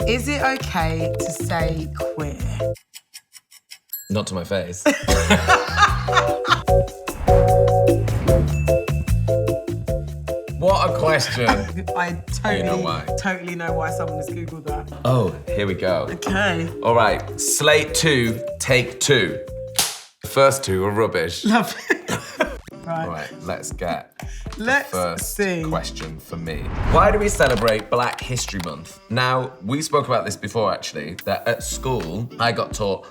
Is it okay to say queer? Not to my face. What a question. I totally, You know why. totally know why someone has Googled that. Oh, here we go. Okay. All right, slate 2, take 2. The first 2 are rubbish. Love it. Right. All right, let's get Let's the first see. question for me. Why do we celebrate Black History Month? Now, we spoke about this before, actually, that at school, I got taught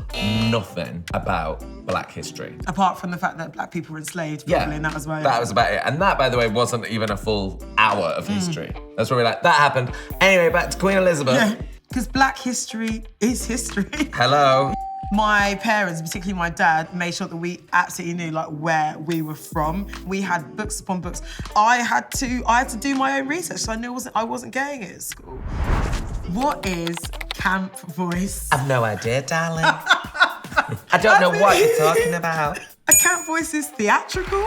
nothing about Black history. Apart from the fact that black people were enslaved, probably, and that was why. That was about it. And that, by the way, wasn't even a full hour of history. That's where we're like, that happened. Anyway, back to Queen Elizabeth. Yeah, because black history is history. Hello. My parents, particularly my dad, made sure that we absolutely knew like where we were from. We had books upon books. I had to do my own research, so I knew I wasn't getting it at school. What is camp voice? I've no idea, darling. I don't know what you're talking about. A camp voice is theatrical,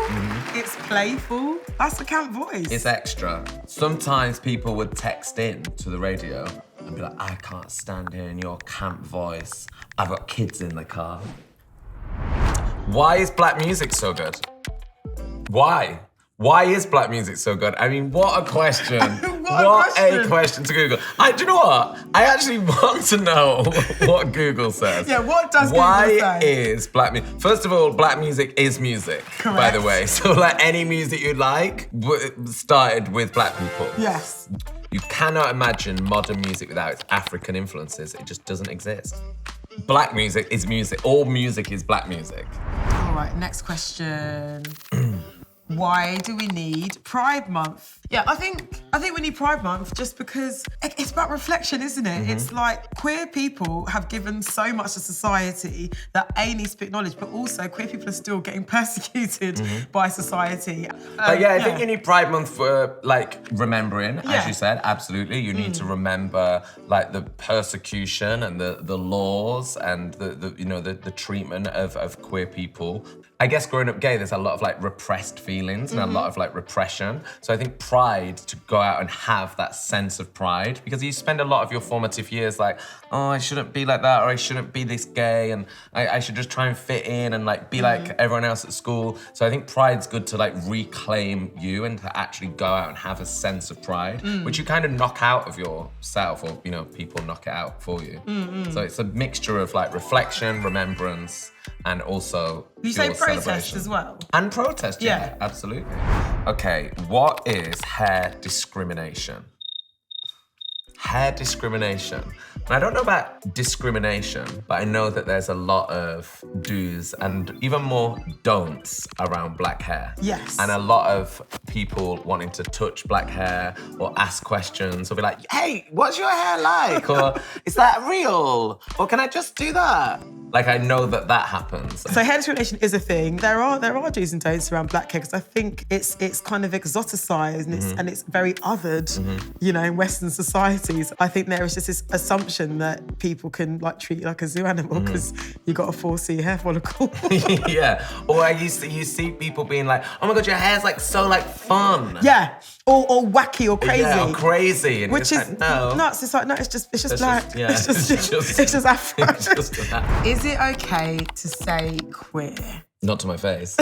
it's playful. That's a camp voice. It's extra. Sometimes people would text in to the radio and be like, I can't stand hearing your camp voice. I've got kids in the car. Why is black music so good? Why? Why is black music so good? I mean, what a question. What a question to Google. Do you know what? I actually want to know what Google says. Yeah, what does Google say? Why is black music? First of all, black music is music, Correct. by the way. So like any music you like started with black people. Yes. You cannot imagine modern music without its African influences. It just doesn't exist. Black music is music. All music is black music. All right, next question. Why do we need Pride Month? Yeah, I think we need Pride Month just because it's about reflection, isn't it? It's like queer people have given so much to society that A needs to be acknowledged, but also queer people are still getting persecuted by society. But yeah, I think you need Pride Month for like remembering, as you said, absolutely. You need to remember like the persecution and the laws and the treatment of queer people. I guess growing up gay, there's a lot of like repressed feelings and a lot of like repression. So I think pride, to go out and have that sense of pride, because you spend a lot of your formative years like, oh, I shouldn't be like that, or I shouldn't be this gay, and I should just try and fit in and like be like everyone else at school. So I think pride's good to like reclaim you and to actually go out and have a sense of pride, which you kind of knock out of yourself, or people knock it out for you. So it's a mixture of like reflection, remembrance, and also you say protest as well? And protest, yeah, absolutely. Okay, what is hair discrimination? Hair discrimination. And I don't know about discrimination, but I know that there's a lot of do's and even more don'ts around black hair. Yes. And a lot of people wanting to touch black hair or ask questions or be like, hey, what's your hair like? Or is that real? Or can I just do that? Like, I know that that happens. So hair discrimination is a thing. There are do's and don'ts around black hair because I think it's kind of exoticized and it's very othered, in Western societies. I think there is just this assumption that people can like treat you like a zoo animal because you got a 4C hair follicle. Yeah. Or you see people being like, oh my God, your hair's like so like fun. Yeah. Or wacky or crazy. Yeah, or crazy. And which is like, no. nuts. It's like, no, it's just black. It's just Afro. It's just that. Is it okay to say queer? Not to my face.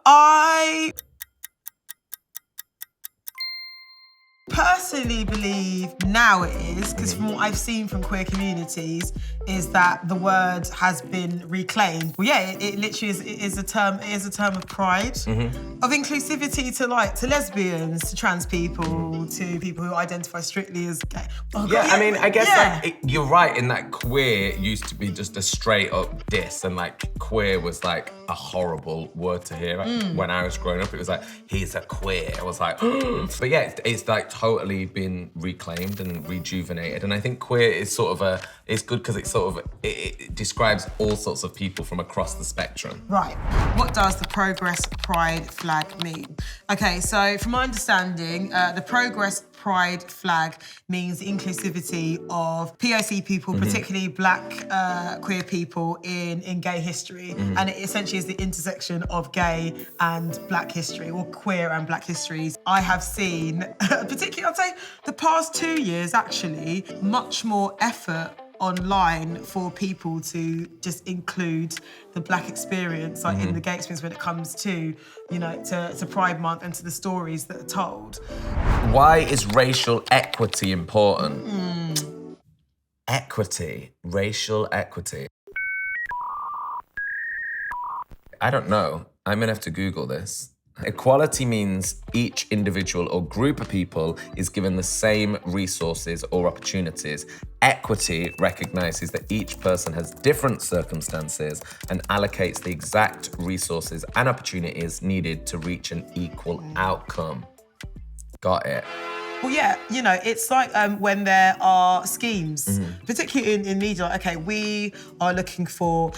I personally believe now it is, because from what I've seen from queer communities, is that the word has been reclaimed. Well, yeah, it literally is a term of pride, of inclusivity to lesbians, to trans people, to people who identify strictly as gay. Oh, Yeah, God, I mean, I guess you're right in that queer used to be just a straight up diss, and like queer was like a horrible word to hear. When I was growing up, it was like, he's a queer. I was like, but yeah, it's like totally been reclaimed and rejuvenated. And I think queer is it's good because it describes all sorts of people from across the spectrum. Right. What does the Progress Pride flag mean? Okay, so from my understanding, the Progress pride flag means the inclusivity of POC people, particularly black queer people in gay history. And it essentially is the intersection of gay and black history, or queer and black histories. I have seen, particularly I'd say the past 2 years actually, much more effort online for people to just include the black experience, like in the gay experience when it comes to, you know, to Pride Month and to the stories that are told. Why is racial equity important? Equity, racial equity. I don't know. I'm gonna have to Google this. Equality means each individual or group of people is given the same resources or opportunities. Equity recognizes that each person has different circumstances and allocates the exact resources and opportunities needed to reach an equal outcome. Got it. Well, yeah, you know, it's like when there are schemes, particularly in media, like, okay, we are looking for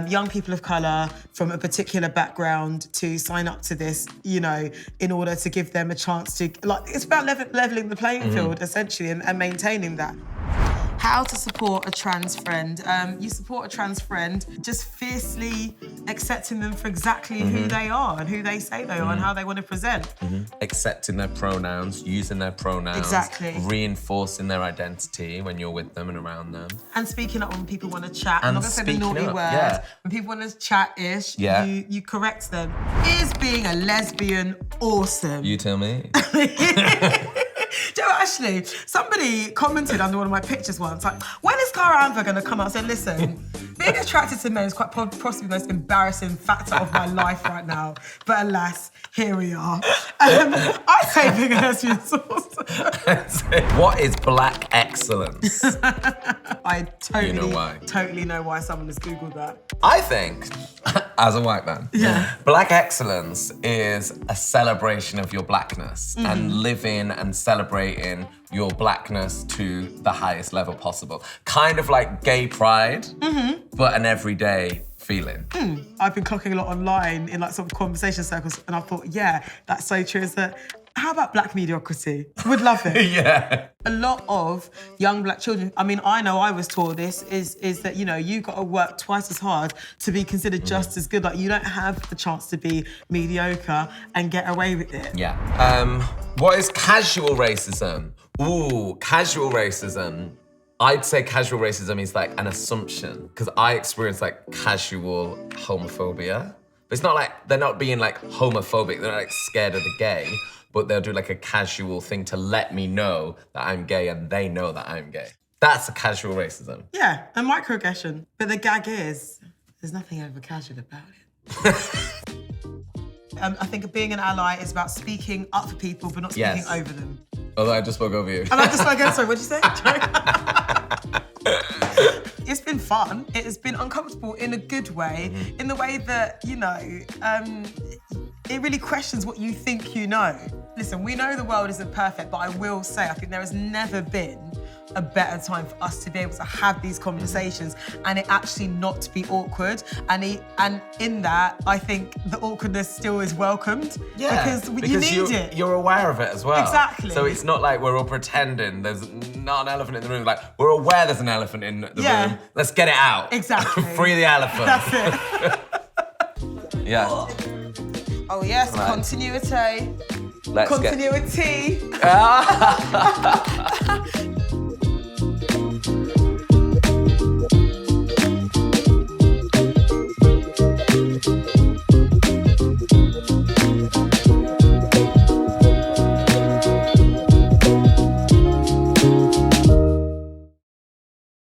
young people of colour from a particular background to sign up to this, you know, in order to give them a chance to, like, it's about levelling the playing field, essentially, and maintaining that. How to support a trans friend. You support a trans friend just fiercely accepting them for exactly who they are and who they say they are and how they want to present. Accepting their pronouns, using their pronouns. Exactly. Reinforcing their identity when you're with them and around them. And speaking up when people want to chat. I'm And not going to say the speaking naughty up, word. yeah. When people want to chat-ish, Yeah. you correct them. Is being a lesbian awesome? You tell me. Do you know, actually, somebody commented under one of my pictures once, like, when is Clara Amfo going to come out and say, listen, being attracted to men is quite possibly the most embarrassing factor of my life right now. But alas, here we are. I say being a lesbian is awesome. What is black excellence? I totally, You know why. totally know why someone has Googled that. I think, as a white man, black excellence is a celebration of your blackness and living and celebrating your blackness to the highest level possible. Kind of like gay pride, but an everyday feeling. I've been clocking a lot online in like sort of conversation circles, and I thought, yeah, that's so true. Is that, how about black mediocrity? Would love it. Yeah. A lot of young black children, I mean, I know I was taught this, is that, you know, you've got to work twice as hard to be considered just as good. Like, you don't have the chance to be mediocre and get away with it. Yeah. What is casual racism? Ooh, casual racism. I'd say casual racism is like an assumption, because I experience like casual homophobia. But it's not like, they're not being like homophobic, they're not like scared of the gay, but they'll do like a casual thing to let me know that I'm gay and they know that I'm gay. That's a casual racism. Yeah, a microaggression. But the gag is, there's nothing over casual about it. I think being an ally is about speaking up for people, but not speaking over them. Although I just spoke over you. And I just spoke over, sorry, what'd you say? It's been fun. It has been uncomfortable in a good way, in the way that, you know, it really questions what you think you know. Listen, we know the world isn't perfect, but I will say, I think there has never been a better time for us to be able to have these conversations and it actually not to be awkward. And in that, I think the awkwardness still is welcomed. Yeah, because you need it. You're aware of it as well. Exactly. So it's not like we're all pretending there's not an elephant in the room. Like, we're aware there's an elephant in the room. Let's get it out. Exactly. Free the elephant. That's it. Yeah. Oh yes, right. Continuity. Let's Continuity.